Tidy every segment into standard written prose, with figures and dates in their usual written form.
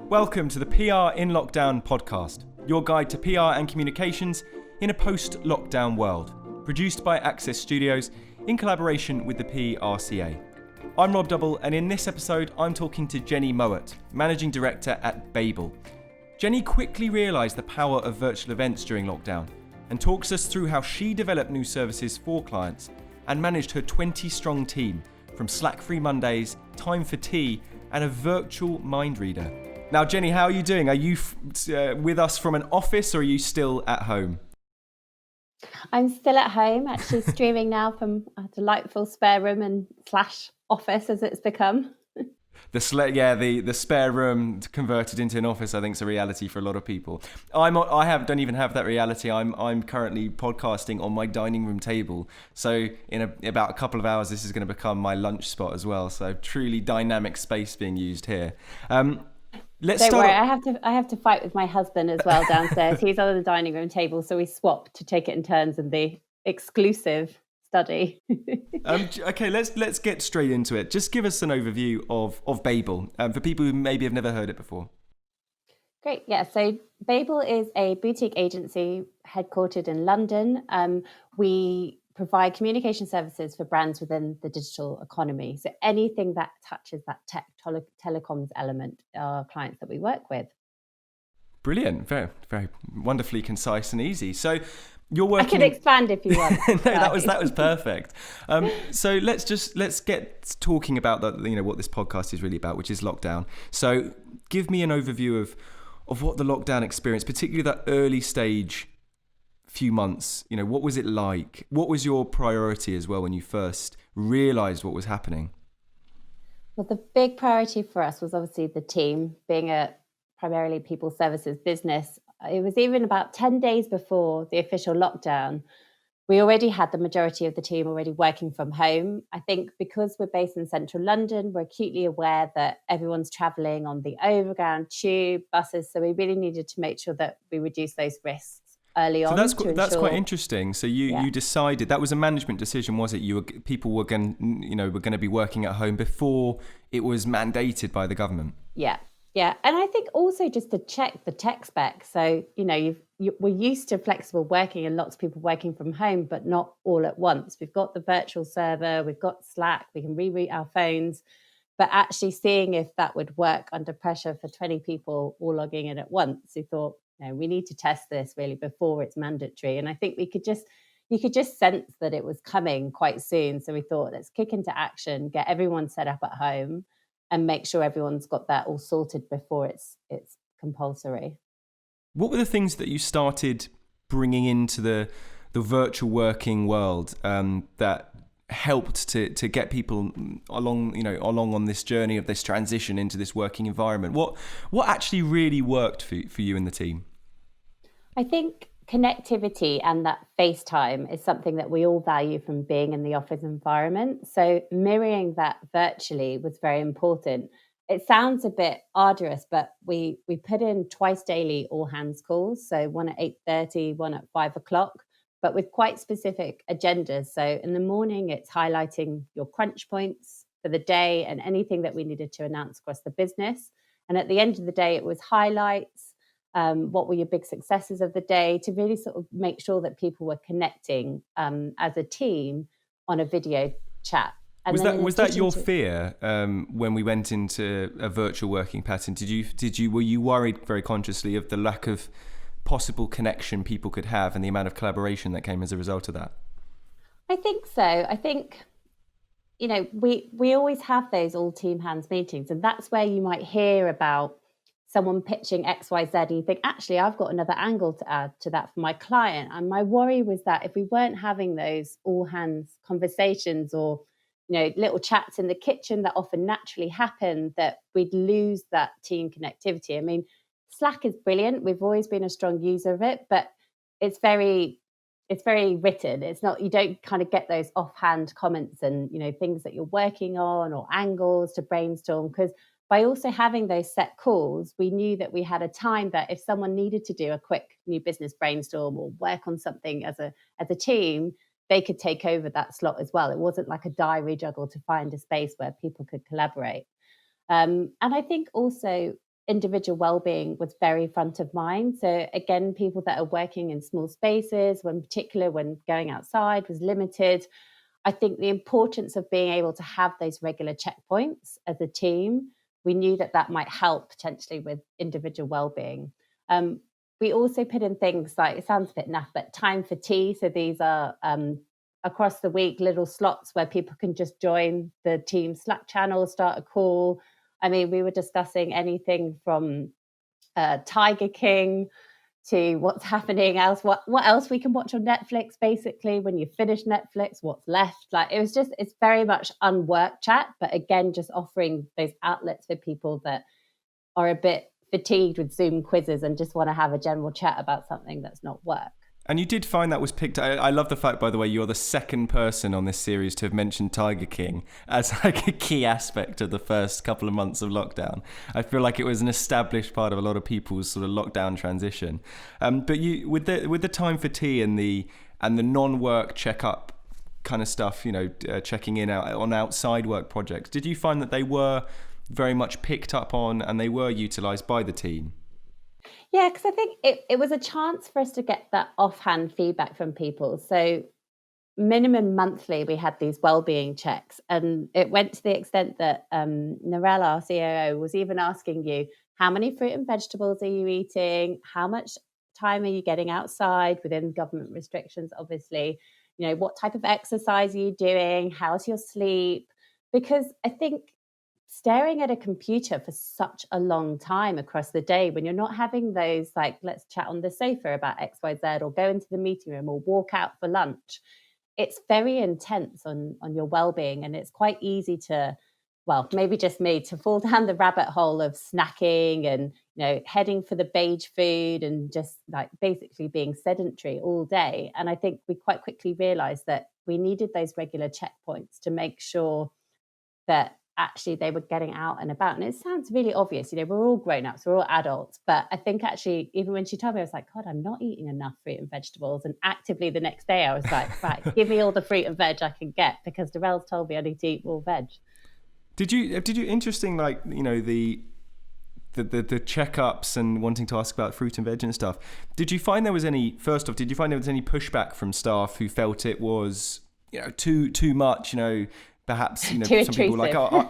Welcome to the PR in Lockdown podcast, your guide to PR and communications in a post-lockdown world, produced by Access Studios in collaboration with the PRCA. I'm Rob Double, and in this episode, I'm talking to Jenny Mowat, Managing Director at Babel. Jenny quickly realised the power of virtual events during lockdown and talks us through how she developed new services for clients and managed her 20-strong team from Slack-free Mondays, time for tea, and a virtual mind reader. Now, Jenny, how are you doing? Are you with us from an office, or are you still at home? I'm still at home, actually streaming now from a delightful spare room and slash office as it's become. The spare room converted into an office, I think, is a reality for a lot of people. Don't even have that reality. I'm currently podcasting on my dining room table. So in about a couple of hours, this is going to become my lunch spot as well. So truly dynamic space being used here. Don't worry, I have to fight with my husband as well downstairs. He's on the dining room table, so we swap to take it in turns in the exclusive study. Okay, let's get straight into it. Just give us an overview of Babel for people who maybe have never heard it before. Great, yeah. So Babel is a boutique agency headquartered in London. We provide communication services for brands within the digital economy. So anything that touches that telecoms element are clients that we work with. Brilliant, very, very wonderfully concise and easy. So you're working. I can expand if you want. No, that was perfect. So let's get talking about what this podcast is really about, which is lockdown. So give me an overview of what the lockdown experience, particularly that early stage few months, what was it like? What was your priority as well when you first realised what was happening? Well, the big priority for us was obviously the team, being a primarily people services business. It was even about 10 days before the official lockdown. We already had the majority of the team already working from home. I think because we're based in central London, we're acutely aware that everyone's travelling on the overground, tube, buses. So we really needed to make sure that we reduce those risks early on. So that's quite interesting. So you decided that was a management decision, was it? People were going to be working at home before it was mandated by the government. Yeah, and I think also just to check the tech spec. So we're used to flexible working and lots of people working from home, but not all at once. We've got the virtual server, we've got Slack, we can reroute our phones, but actually seeing if that would work under pressure for 20 people all logging in at once, we thought, we need to test this really before it's mandatory. And I think you could just sense that it was coming quite soon. So we thought, let's kick into action, get everyone set up at home and make sure everyone's got that all sorted before it's compulsory. What were the things that you started bringing into the virtual working world that helped to get people along on this journey of this transition into this working environment? What actually really worked for you and the team? I think connectivity and that FaceTime is something that we all value from being in the office environment. So mirroring that virtually was very important. It sounds a bit arduous, but we put in twice daily all hands calls. So one at 8:30, one at 5:00. But with quite specific agendas. So in the morning, it's highlighting your crunch points for the day and anything that we needed to announce across the business. And at the end of the day, it was highlights. What were your big successes of the day, to really sort of make sure that people were connecting as a team on a video chat. And was that your fear when we went into a virtual working pattern? Were you worried very consciously of the lack of possible connection people could have and the amount of collaboration that came as a result of that? I think so. I think, we always have those all team hands meetings, and that's where you might hear about someone pitching X, Y, Z, and you think, actually, I've got another angle to add to that for my client. And my worry was that if we weren't having those all hands conversations or, little chats in the kitchen that often naturally happen, that we'd lose that team connectivity. I mean, Slack is brilliant. We've always been a strong user of it, but it's very written. It's not, you don't kind of get those offhand comments and, things that you're working on or angles to brainstorm, because by also having those set calls, we knew that we had a time that if someone needed to do a quick new business brainstorm or work on something as a team, they could take over that slot as well. It wasn't like a diary juggle to find a space where people could collaborate. And I think also individual well-being was very front of mind. So again, people that are working in small spaces, when particular when going outside was limited, I think the importance of being able to have those regular checkpoints as a team, we knew that that might help potentially with individual well-being. We also put in things like, it sounds a bit naff, but time for tea. So these are across the week little slots where people can just join the team Slack channel, start a call. I mean, we were discussing anything from Tiger King to what's happening else, what else we can watch on Netflix, basically, when you finish Netflix, what's left. Like, it's very much unworked chat, but again, just offering those outlets for people that are a bit fatigued with Zoom quizzes and just want to have a general chat about something that's not work. And you did find that was picked. I love the fact, by the way, you're the second person on this series to have mentioned Tiger King as like a key aspect of the first couple of months of lockdown. I feel like it was an established part of a lot of people's sort of lockdown transition. But you, with the time for tea and the non-work checkup kind of stuff, checking in on outside work projects, did you find that they were very much picked up on and they were utilised by the team? Yeah, because I think it was a chance for us to get that offhand feedback from people. So minimum monthly, we had these wellbeing checks, and it went to the extent that Narelle, our COO, was even asking you, how many fruit and vegetables are you eating? How much time are you getting outside within government restrictions, obviously? What type of exercise are you doing? How's your sleep? Because I think staring at a computer for such a long time across the day, when you're not having those, like, let's chat on the sofa about XYZ, or go into the meeting room or walk out for lunch, it's very intense on your well-being. And it's quite easy to, well, maybe just me, to fall down the rabbit hole of snacking and, heading for the beige food and just like basically being sedentary all day. And I think we quite quickly realized that we needed those regular checkpoints to make sure that actually they were getting out and about. And it sounds really obvious, we're all grown-ups, we're all adults, but I think actually, even when she told me, I was like, God, I'm not eating enough fruit and vegetables. And actively the next day I was like, right, give me all the fruit and veg I can get, because Darrell's told me I need to eat more veg. Did you interesting, like, the checkups and wanting to ask about fruit and veg and stuff, did you find there was any pushback from staff who felt it was too much, perhaps some people were like, oh,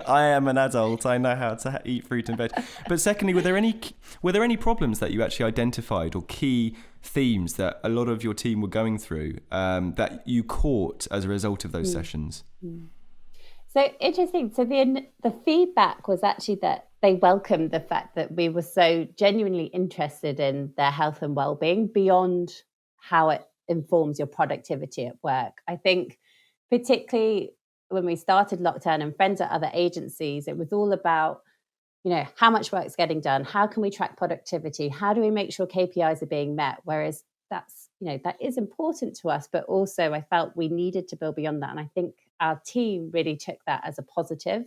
I am an adult, I know how to eat fruit and veg. But secondly, were there any problems that you actually identified, or key themes that a lot of your team were going through that you caught as a result of those sessions? So interesting. So the feedback was actually that they welcomed the fact that we were so genuinely interested in their health and well-being beyond how it informs your productivity at work. I think particularly when we started lockdown and friends at other agencies, it was all about, how much work's getting done? How can we track productivity? How do we make sure KPIs are being met? Whereas that's, that is important to us, but also I felt we needed to build beyond that. And I think our team really took that as a positive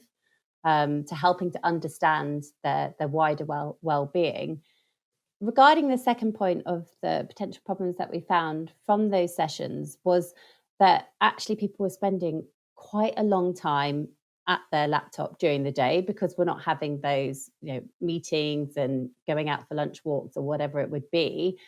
to helping to understand their wider well-being. Regarding the second point of the potential problems that we found from those sessions, was that actually people were spending quite a long time at their laptop during the day, because we're not having those, meetings and going out for lunch walks or whatever it would be.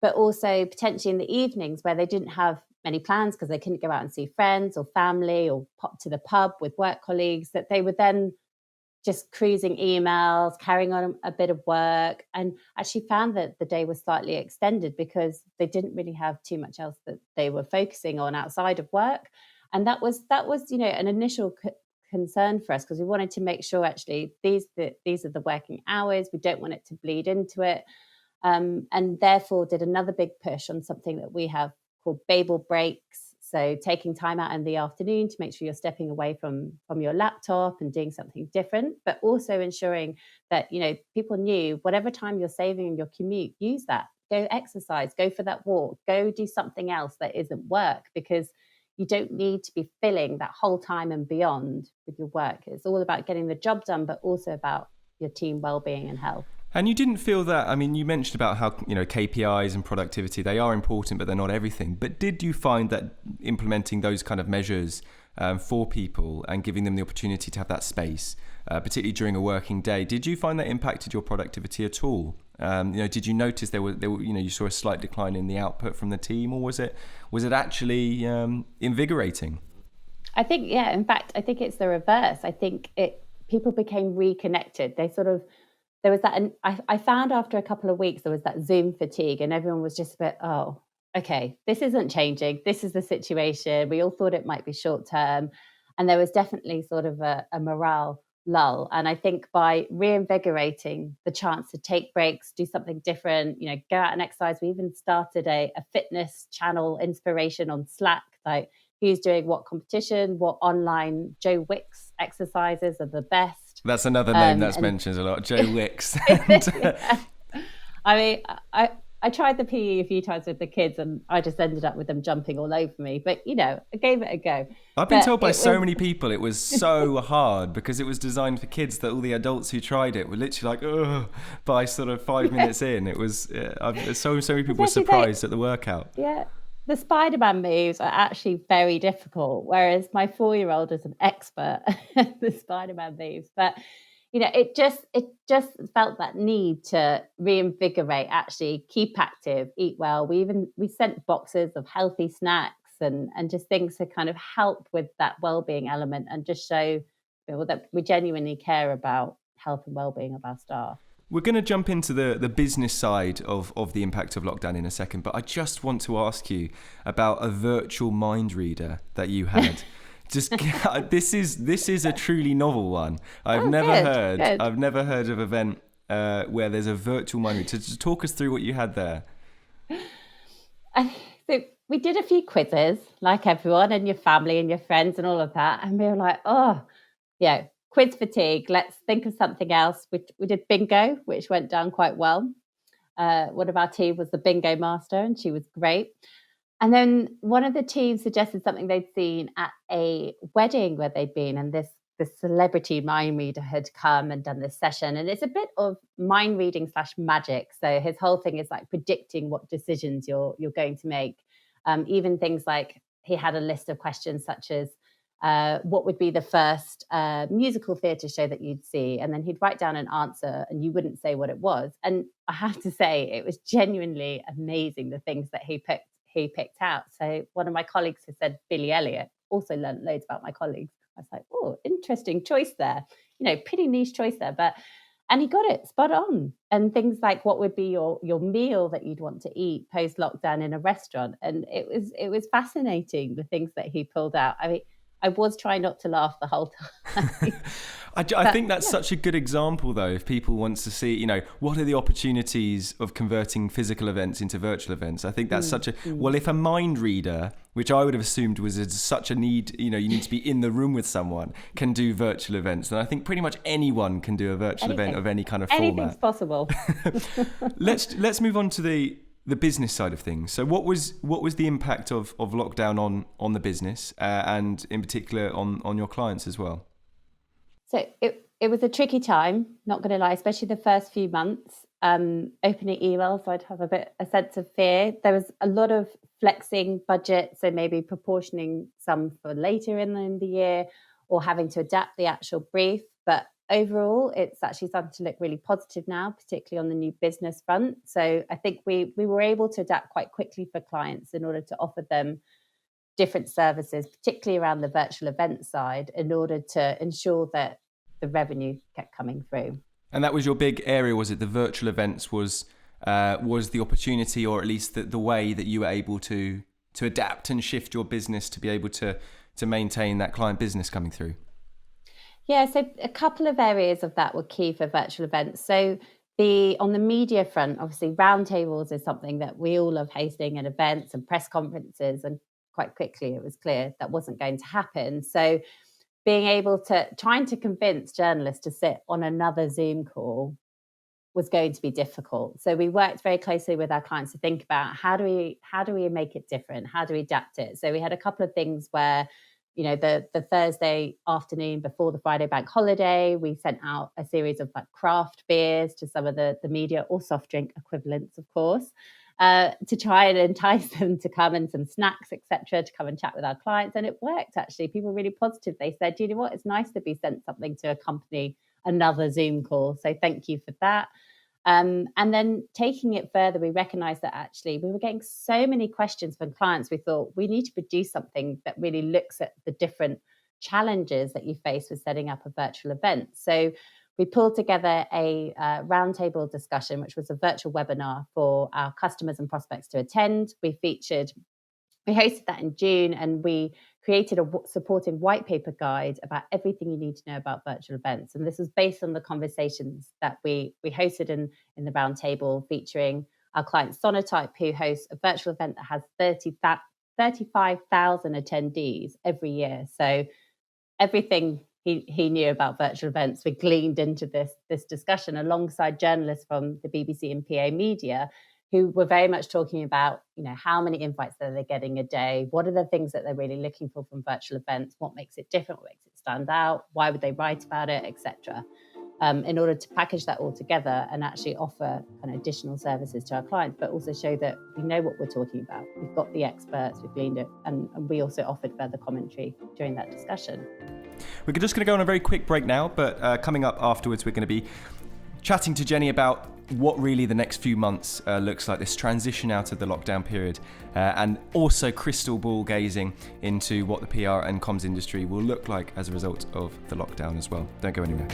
But also potentially in the evenings where they didn't have many plans because they couldn't go out and see friends or family or pop to the pub with work colleagues, that they were then just cruising emails, carrying on a bit of work, and actually found that the day was slightly extended because they didn't really have too much else that they were focusing on outside of work. And that was an initial concern for us, because we wanted to make sure actually these are the working hours. We don't want it to bleed into it, and therefore did another big push on something that we have called Babel breaks. So taking time out in the afternoon to make sure you're stepping away from your laptop and doing something different, but also ensuring that, people knew whatever time you're saving in your commute, use that. Go exercise, go for that walk, go do something else that isn't work, because you don't need to be filling that whole time and beyond with your work. It's all about getting the job done, but also about your team well-being and health. And you didn't feel that, I mean, you mentioned about how, KPIs and productivity, they are important, but they're not everything. But did you find that implementing those kind of measures for people and giving them the opportunity to have that space, particularly during a working day. Did you find that impacted your productivity at all? Did you notice there were you saw a slight decline in the output from the team, or was it actually invigorating? I think, yeah, in fact, I think it's the reverse. I think people became reconnected. There was that, and I found after a couple of weeks, there was that Zoom fatigue, and everyone was just a bit, oh, okay, this isn't changing. This is the situation. We all thought it might be short term. And there was definitely sort of a morale lull. And I think by reinvigorating the chance to take breaks, do something different, go out and exercise. We even started a fitness channel inspiration on Slack, like who's doing what competition, what online Joe Wicks exercises are the best. That's another name that's mentioned a lot, Joe Wicks. Yeah. I mean, I tried the PE a few times with the kids and I just ended up with them jumping all over me. But, I gave it a go. I've been told by so many people it was so hard because it was designed for kids that all the adults who tried it were literally like, ugh, by sort of 5 minutes in. It was, so many people were surprised at the workout. Yeah. The Spider-Man moves are actually very difficult, whereas my 4-year-old is an expert at the Spider-Man moves. But it just felt that need to reinvigorate, actually keep active, eat well. We sent boxes of healthy snacks and just things to kind of help with that well-being element and just show that we genuinely care about health and well-being of our staff. We're going to jump into the business side of the impact of lockdown in a second, but I just want to ask you about a virtual mind reader that you had. This is a truly novel one. I've never heard of an event where there's a virtual mind reader. So just talk us through what you had there. So we did a few quizzes, like everyone, and your family and your friends and all of that, and we were like, quiz fatigue. Let's think of something else. We did bingo, which went down quite well. One of our team was the bingo master, and she was great. And then one of the teams suggested something they'd seen at a wedding where they'd been, and this celebrity mind reader had come and done this session. And it's a bit of mind reading / magic. So his whole thing is like predicting what decisions you're going to make. Even things like he had a list of questions such as, what would be the first musical theatre show that you'd see? And then he'd write down an answer and you wouldn't say what it was. And I have to say, it was genuinely amazing, the things that he picked out. So one of my colleagues has said Billy Elliot, also learned loads about my colleagues. I was like, oh, interesting choice there. Pretty niche choice there. And he got it spot on. And things like what would be your meal that you'd want to eat post lockdown in a restaurant. And it was fascinating, the things that he pulled out. I mean, I was trying not to laugh the whole time. I think that's such a good example, though, if people want to see, what are the opportunities of converting physical events into virtual events. I think that's well, if a mind reader, which I would have assumed was such a need, you need to be in the room with someone, can do virtual events, then I think pretty much anyone can do a virtual event of any kind of format. Anything's possible. Let's move on to the business side of things. So what was the impact of lockdown on the business and in particular on your clients as well? So it was a tricky time, not going to lie, especially the first few months. Opening emails, I'd have a sense of fear. There was a lot of flexing budget, so maybe proportioning some for later in the year or having to adapt the actual brief. But overall, it's actually starting to look really positive now, particularly on the new business front. So I think we were able to adapt quite quickly for clients in order to offer them different services, particularly around the virtual event side, in order to ensure that the revenue kept coming through. And that was your big area, was it? The virtual events was the opportunity, or at least the way that you were able to adapt and shift your business to be able to maintain that client business coming through? Yeah, so a couple of areas of that were key for virtual events. So on the media front, obviously roundtables is something that we all love hosting at events and press conferences, and quite quickly it was clear that wasn't going to happen. So trying to convince journalists to sit on another Zoom call was going to be difficult. So we worked very closely with our clients to think about how do we make it different? How do we adapt it? So we had a couple of things where, the Thursday afternoon before the Friday bank holiday, we sent out a series of like craft beers to some of the media, or soft drink equivalents, of course. to try and entice them to come, and some snacks, etc., to come and chat with our clients. And it worked, actually. People were really positive. They said, you know what, it's nice to be sent something to accompany another Zoom call. So thank you for that. And then taking it further, we recognized that actually we were getting so many questions from clients. We thought we need to produce something that really looks at the different challenges that you face with setting up a virtual event. So we pulled together a roundtable discussion, which was a virtual webinar for our customers and prospects to attend. We hosted that in June, and we created a supporting white paper guide about everything you need to know about virtual events. And this was based on the conversations that we hosted in the roundtable, featuring our client Sonotype, who hosts a virtual event that has 35,000 attendees every year. So everything he knew about virtual events, we gleaned into this discussion alongside journalists from the BBC and PA Media, who were very much talking about, how many invites that they're getting a day, what are the things that they're really looking for from virtual events, what makes it different, what makes it stand out, why would they write about it, etc. In order to package that all together and actually offer kind of additional services to our clients, but also show that we know what we're talking about. We've got the experts, we've gleaned it, and we also offered further commentary during that discussion. We're just going to go on a very quick break now, but coming up afterwards, we're going to be chatting to Jenny about what really the next few months looks like, this transition out of the lockdown period, and also crystal ball gazing into what the PR and comms industry will look like as a result of the lockdown as well. Don't go anywhere.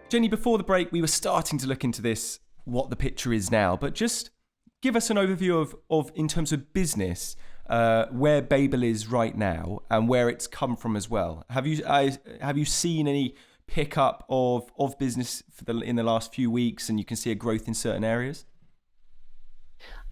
Jenny, before the break, we were starting to look into this, what the picture is now, but just give us an overview of in terms of business, where Babel is right now and where it's come from as well. Have you seen any pickup of business in the last few weeks, and you can see a growth in certain areas?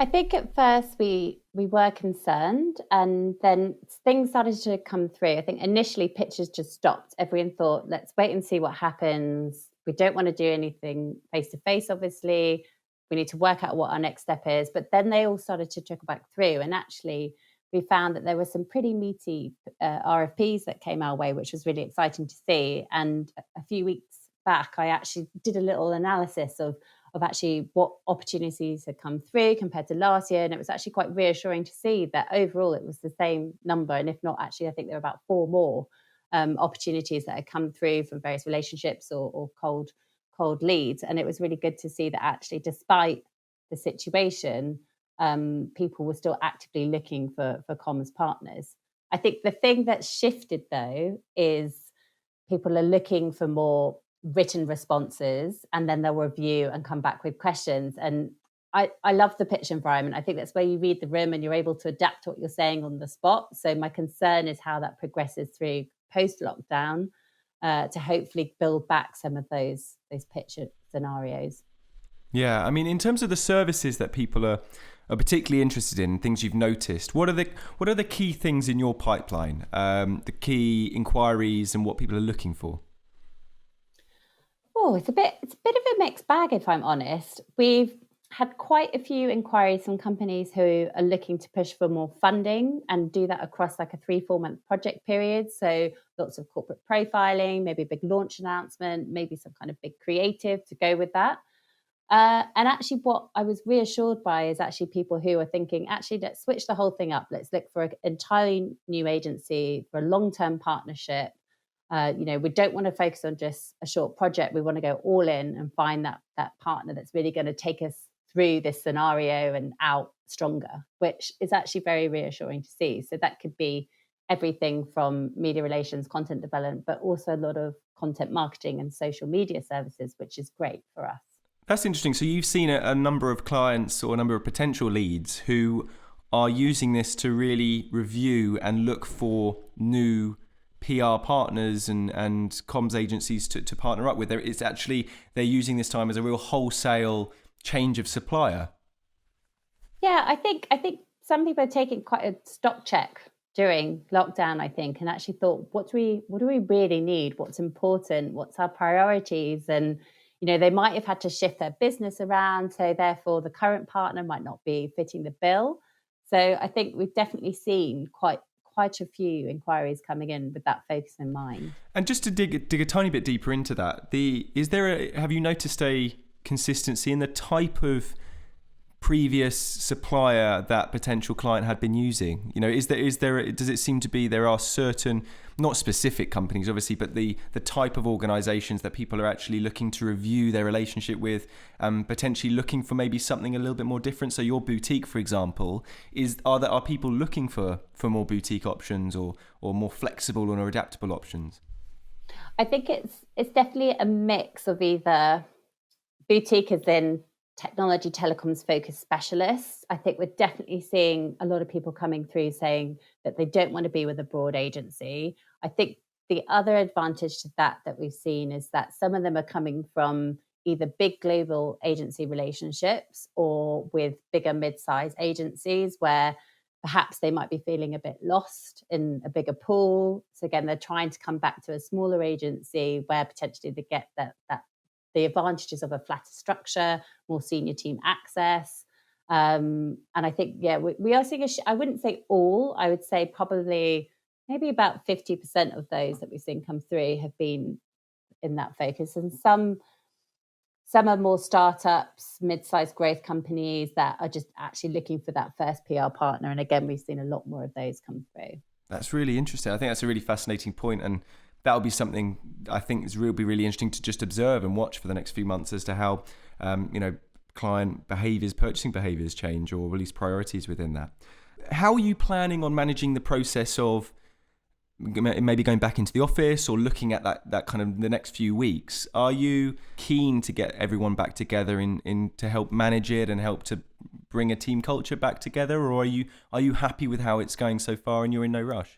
I think at first we were concerned, and then things started to come through. I think initially pitches just stopped. Everyone thought, let's wait and see what happens. We don't want to do anything face-to-face, obviously. We need to work out what our next step is. But then they all started to trickle back through. And actually, we found that there were some pretty meaty RFPs that came our way, which was really exciting to see. And a few weeks back, I actually did a little analysis of actually what opportunities had come through compared to last year. And it was actually quite reassuring to see that overall it was the same number. And if not, actually, I think there were about 4 more opportunities that had come through from various relationships or cold leads. And it was really good to see that actually, despite the situation, people were still actively looking for comms partners. I think the thing that's shifted, though, is people are looking for more written responses, and then they'll review and come back with questions. And I love the pitch environment. I think that's where you read the room and you're able to adapt what you're saying on the spot. So my concern is how that progresses through post-lockdown, to hopefully build back some of those pitch scenarios. Yeah, I mean, in terms of the services that people are particularly interested in, things you've noticed, what are the key things in your pipeline, the key inquiries and what people are looking for? Oh, it's a bit of a mixed bag, if I'm honest. We've had quite a few inquiries from companies who are looking to push for more funding and do that across like a 3-4 month project period. So lots of corporate profiling, maybe a big launch announcement, maybe some kind of big creative to go with that. And actually what I was reassured by is actually people who are thinking, actually, let's switch the whole thing up. Let's look for an entirely new agency for a long-term partnership. We don't want to focus on just a short project. We want to go all in and find that partner that's really going to take us through this scenario and out stronger, which is actually very reassuring to see. So that could be everything from media relations, content development, but also a lot of content marketing and social media services, which is great for us. That's interesting. So you've seen a number of clients or a number of potential leads who are using this to really review and look for new PR partners and comms agencies to partner up with. It's actually, they're using this time as a real wholesale change of supplier. Yeah, I think some people are taking quite a stock check during lockdown, I think, and actually thought, what do we really need? What's important? What's our priorities? And they might have had to shift their business around, so therefore the current partner might not be fitting the bill. So I think we've definitely seen quite quite a few inquiries coming in with that focus in mind. And just to dig a tiny bit deeper into that, have you noticed a consistency in the type of previous supplier that potential client had been using? Does it seem to be there are certain, not specific companies obviously, but the type of organizations that people are actually looking to review their relationship with, potentially looking for maybe something a little bit more different? So your boutique, for example, are people looking for more boutique options or more flexible or adaptable options? I think it's definitely a mix of either boutique as in technology telecoms focused specialists. I think we're definitely seeing a lot of people coming through saying that they don't want to be with a broad agency. I think the other advantage to that we've seen is that some of them are coming from either big global agency relationships or with bigger mid-size agencies where perhaps they might be feeling a bit lost in a bigger pool. So again, they're trying to come back to a smaller agency where potentially they get that the advantages of a flatter structure, more senior team access. And I think, we are seeing I wouldn't say all, I would say probably maybe about 50% of those that we've seen come through have been in that focus. And some are more startups, mid-sized growth companies that are just actually looking for that first PR partner. And again, we've seen a lot more of those come through. That's really interesting. I think that's a really fascinating point, and that'll be something I think will be really interesting to just observe and watch for the next few months as to how client behaviours, purchasing behaviours change, or at least priorities within that. How are you planning on managing the process of maybe going back into the office or looking at that kind of the next few weeks? Are you keen to get everyone back together in to help manage it and help to bring a team culture back together, or are you happy with how it's going so far and you're in no rush?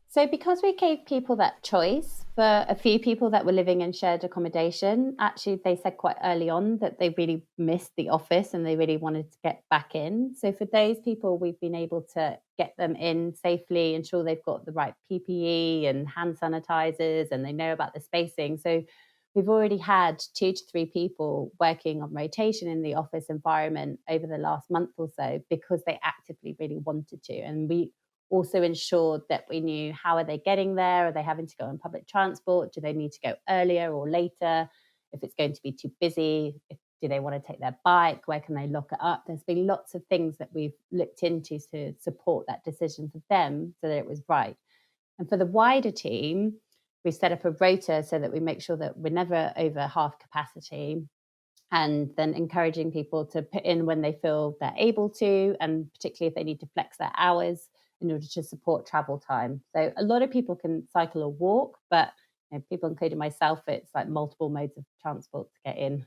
So because we gave people that choice, for a few people that were living in shared accommodation, actually they said quite early on that they really missed the office and they really wanted to get back in. So for those people, we've been able to get them in safely, ensure they've got the right PPE and hand sanitizers and they know about the spacing. So we've already had 2 to 3 people working on rotation in the office environment over the last month or so because they actively really wanted to. And we also ensured that we knew how are they getting there? Are they having to go on public transport? Do they need to go earlier or later? If it's going to be too busy, do they want to take their bike? Where can they lock it up? There's been lots of things that we've looked into to support that decision for them so that it was right. And for the wider team, we've set up a rota so that we make sure that we're never over half capacity, and then encouraging people to put in when they feel they're able to, and particularly if they need to flex their hours in order to support travel time. So a lot of people can cycle or walk, but people, including myself, it's like multiple modes of transport to get in.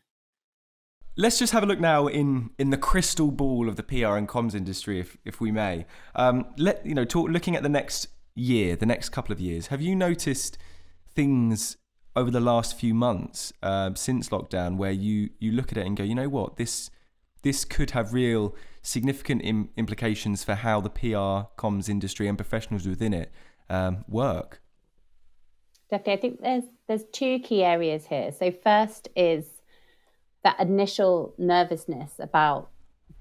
Let's just have a look now in the crystal ball of the PR and comms industry, if we may. Looking at the next year, the next couple of years, have you noticed things over the last few months since lockdown where you look at it and go, you know what, this could have real significant implications for how the PR comms industry and professionals within it work? Definitely. I think there's 2 key areas here. So first is that initial nervousness about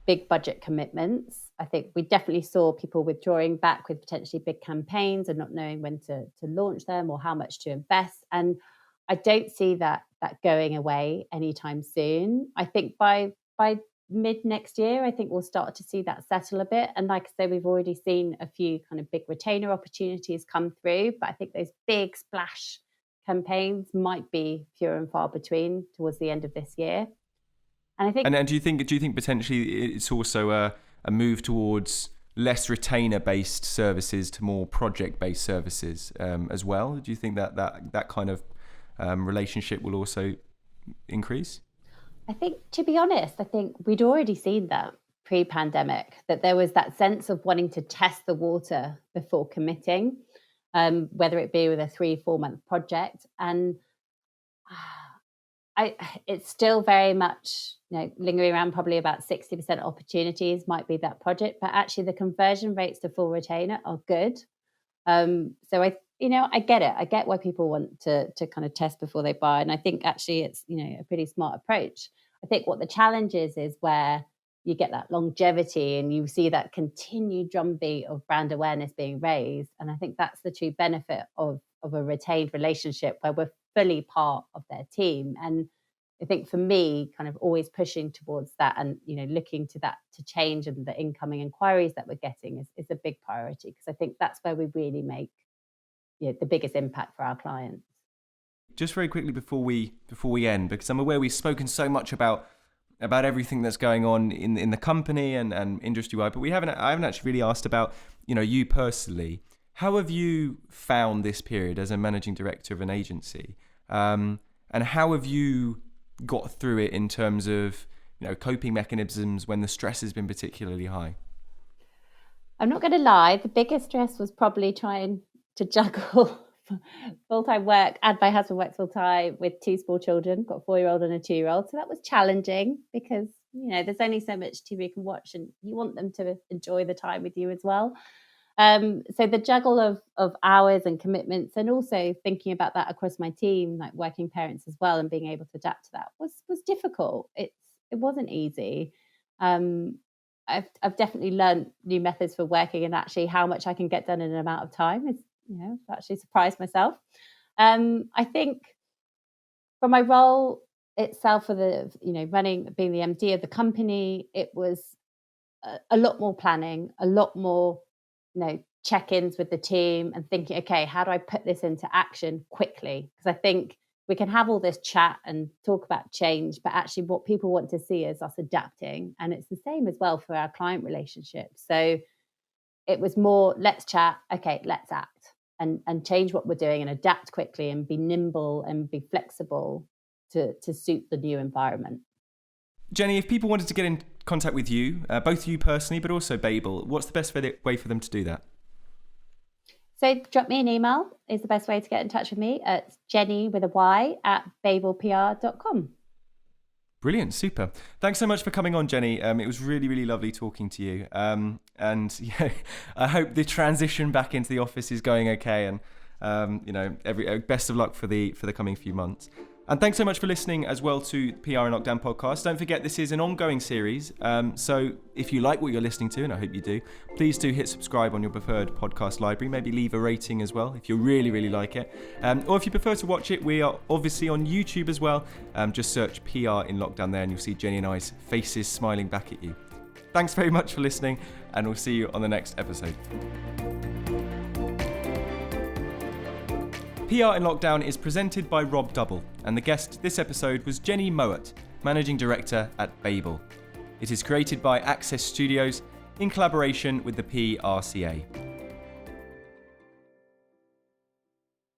big budget commitments. I think we definitely saw people withdrawing back with potentially big campaigns and not knowing when to launch them or how much to invest. And I don't see that going away anytime soon. I think by mid next year, I think we'll start to see that settle a bit. And like I say, we've already seen a few kind of big retainer opportunities come through, but I think those big splash campaigns might be fewer and far between towards the end of this year. And I think, and do you think potentially it's also a move towards less retainer-based services to more project-based services as well? Do you think that kind of relationship will also increase? I think, to be honest, I think we'd already seen that pre-pandemic, that there was that sense of wanting to test the water before committing, whether it be with a 3-4 month project. And it's still very much lingering around. Probably about 60% opportunities might be that project, but actually the conversion rates to full retainer are good. So I get it. I get why people want to kind of test before they buy. And I think actually it's, a pretty smart approach. I think what the challenge is where you get that longevity and you see that continued drumbeat of brand awareness being raised. And I think that's the true benefit of a retained relationship where we're fully part of their team. And I think for me, kind of always pushing towards that and, looking to that to change, and the incoming inquiries that we're getting is a big priority, because I think that's where we really make the biggest impact for our clients. Just very quickly before we end, because I'm aware we've spoken so much about everything that's going on in the company and industry-wide, but I haven't actually really asked about, you personally. How have you found this period as a managing director of an agency? And how have you got through it in terms of, coping mechanisms when the stress has been particularly high? I'm not going to lie, the biggest stress was probably trying to juggle full-time work, and my husband works full-time with 2 small children, got a 4-year-old and a 2-year-old. So that was challenging because, there's only so much TV you can watch and you want them to enjoy the time with you as well. So the juggle of hours and commitments, and also thinking about that across my team, like working parents as well, and being able to adapt to that was difficult. It wasn't easy. I've definitely learned new methods for working, and actually how much I can get done in an amount of time is, actually surprised myself. I think for my role itself, for the, being the MD of the company, it was a lot more planning, a lot more, check-ins with the team and thinking, okay, how do I put this into action quickly? Because I think we can have all this chat and talk about change, but actually what people want to see is us adapting. And it's the same as well for our client relationships. So it was more, let's chat, okay, let's act and change what we're doing and adapt quickly and be nimble and be flexible to suit the new environment. Jenny, if people wanted to get in contact with you, both you personally, but also Babel, what's the best way for them to do that? So drop me an email is the best way to get in touch with me. It's Jenny with a Y at babelpr.com. Brilliant, super. Thanks so much for coming on, Jenny. It was really, really lovely talking to you. And I hope the transition back into the office is going okay. And every best of luck for the coming few months. And thanks so much for listening as well to PR in Lockdown podcast. Don't forget, this is an ongoing series. So if you like what you're listening to, and I hope you do, please do hit subscribe on your preferred podcast library. Maybe leave a rating as well if you really, really like it. Or if you prefer to watch it, we are obviously on YouTube as well. Just search PR in Lockdown there and you'll see Jenny and I's faces smiling back at you. Thanks very much for listening, and we'll see you on the next episode. PR in Lockdown is presented by Rob Double, and the guest this episode was Jenny Mowat, Managing Director at Babel. It is created by Access Studios in collaboration with the PRCA.